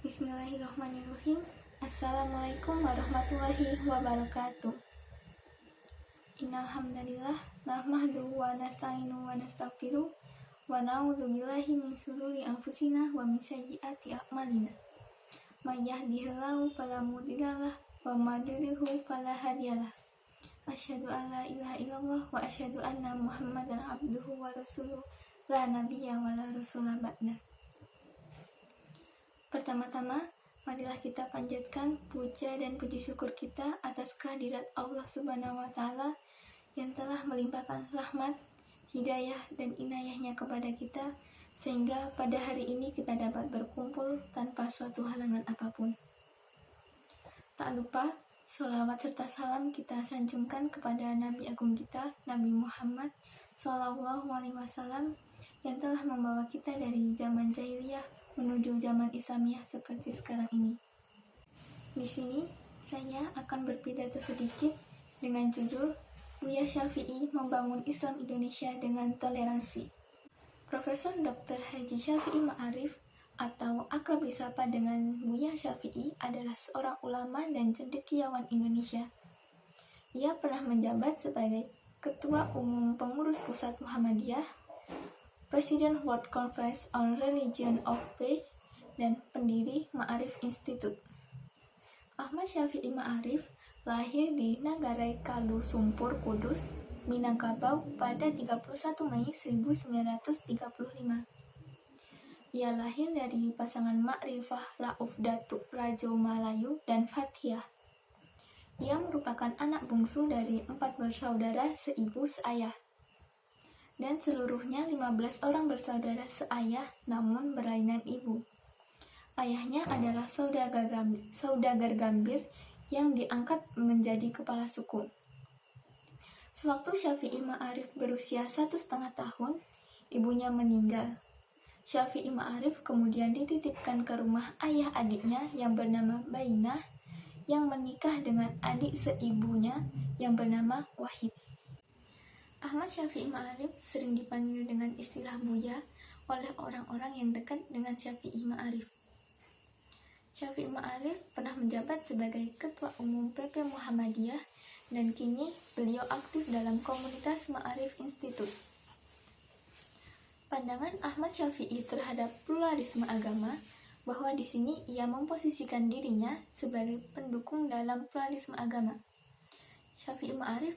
Bismillahirrahmanirrahim. Assalamualaikum warahmatullahi wabarakatuh. Innal hamdalillah nahmaduhu wa nasta'inu wa nastaghfiruh wa na'udzu billahi min shururi anfusina wa min sayyiati a'malina. May yahdihillahu fala mudhillalah wa may yudhlilhu fala hadiyalah. Asyhadu an la ilaha illallah wa asyhadu anna Muhammadan abduhu wa rasuluh la nabiyya wa la rasula ba'da. Pertama-tama, marilah kita panjatkan puja dan puji syukur kita atas kehadirat Allah Subhanahu wa Ta'ala yang telah melimpahkan rahmat, hidayah, dan inayahnya kepada kita, sehingga pada hari ini kita dapat berkumpul tanpa suatu halangan apapun. Tak lupa, sholawat serta salam kita sanjungkan kepada Nabi Agung kita, Nabi Muhammad SAW, yang telah membawa kita dari zaman jahiliyah menuju zaman Islamiyah seperti sekarang ini. Di sini, saya akan berpidato sedikit dengan judul Buya Syafi'i Membangun Islam Indonesia dengan Toleransi. Profesor Dr. Haji Syafi'i Ma'arif atau akrab disapa dengan Buya Syafi'i adalah seorang ulama dan cendekiawan Indonesia. Ia pernah menjabat sebagai Ketua Umum Pengurus Pusat Muhammadiyah, Presiden World Conference on Religion of Peace, dan pendiri Ma'arif Institute. Ahmad Syafi'i Ma'arif lahir di Nagarai Kalu Sumpur, Kudus, Minangkabau pada 31 Mei 1935. Ia lahir dari pasangan Ma'rifah Rauf Datuk Rajo Malayu dan Fathiah. Ia merupakan anak bungsu dari 4 bersaudara seibu seayah. Dan seluruhnya 15 orang bersaudara seayah namun berlainan ibu. Ayahnya adalah saudagar gambir yang diangkat menjadi kepala suku. Sewaktu Syafi'i Ma'arif berusia 1,5 tahun, ibunya meninggal. Syafi'i Ma'arif kemudian dititipkan ke rumah ayah adiknya yang bernama Bainah, yang menikah dengan adik seibunya yang bernama Wahid. Ahmad Syafi'i Ma'arif sering dipanggil dengan istilah Buya oleh orang-orang yang dekat dengan Syafi'i Ma'arif. Syafi'i Ma'arif pernah menjabat sebagai Ketua Umum PP Muhammadiyah dan kini beliau aktif dalam komunitas Ma'arif Institute. Pandangan Ahmad Syafi'i terhadap pluralisme agama bahwa di sini ia memposisikan dirinya sebagai pendukung dalam pluralisme agama. Syafi'i Ma'arif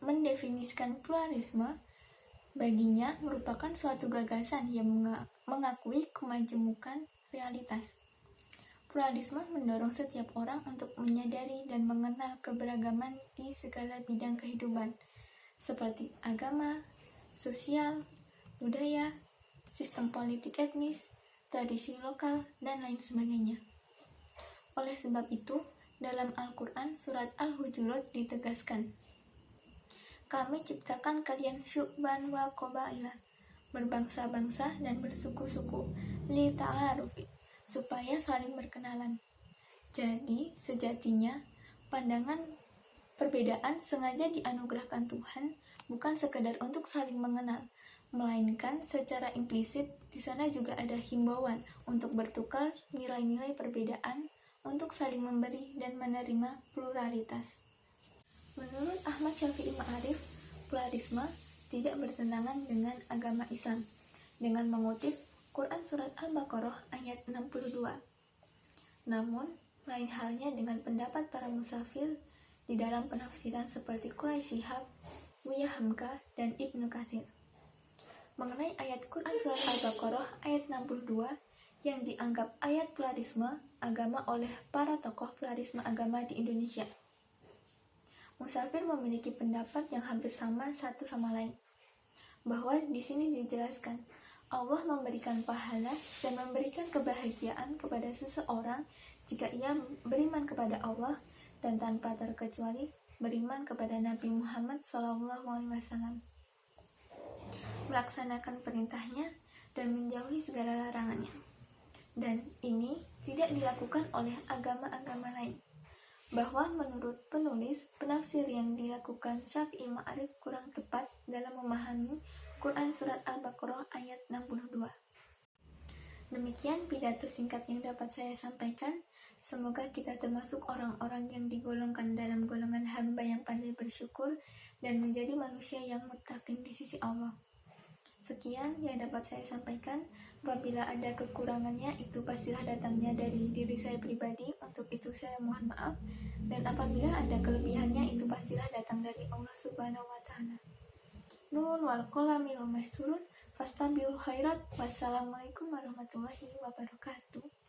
mendefinisikan pluralisme baginya merupakan suatu gagasan yang mengakui kemajemukan realitas. Pluralisme mendorong setiap orang untuk menyadari dan mengenal keberagaman di segala bidang kehidupan, seperti agama, sosial, budaya, sistem politik etnis, tradisi lokal, dan lain sebagainya. Oleh sebab itu, dalam Al-Quran surat Al-Hujurat ditegaskan, kami ciptakan kalian syu'ban wa qabaila, berbangsa-bangsa dan bersuku-suku, li ta'arufi, supaya saling berkenalan. Jadi, sejatinya, pandangan perbedaan sengaja dianugerahkan Tuhan bukan sekedar untuk saling mengenal, melainkan secara implisit di sana juga ada himbauan untuk bertukar nilai-nilai perbedaan untuk saling memberi dan menerima pluralitas. Menurut Ahmad Syafi'i Ma'arif, pluralisme tidak bertentangan dengan agama Islam, dengan mengutip Quran Surat Al-Baqarah ayat 62. Namun, lain halnya dengan pendapat para musafir di dalam penafsiran seperti Quraisy Shihab, Buya Hamka, dan Ibnu Katsir. Mengenai ayat Quran Surat Al-Baqarah ayat 62, yang dianggap ayat pluralisme agama oleh para tokoh pluralisme agama di Indonesia. Musafir memiliki pendapat yang hampir sama satu sama lain, bahwa di sini dijelaskan Allah memberikan pahala dan memberikan kebahagiaan kepada seseorang jika ia beriman kepada Allah dan tanpa terkecuali beriman kepada Nabi Muhammad SAW, melaksanakan perintahnya dan menjauhi segala larangannya. Dan ini tidak dilakukan oleh agama-agama lain. Bahwa menurut penulis, penafsir yang dilakukan Syafi'i Ma'arif kurang tepat dalam memahami Quran Surat Al-Baqarah ayat 62. Demikian pidato singkat yang dapat saya sampaikan. Semoga kita termasuk orang-orang yang digolongkan dalam golongan hamba yang pandai bersyukur dan menjadi manusia yang muttaqin di sisi Allah. Sekian yang dapat saya sampaikan. Apabila ada kekurangannya, itu pastilah datangnya dari diri saya pribadi. Untuk itu saya mohon maaf. Dan apabila ada kelebihannya, itu pastilah datang dari Allah Subhanahu wa Ta'ala. Nun wal qalami wa masturun fastabiqul khairat. Wassalamualaikum warahmatullahi wabarakatuh.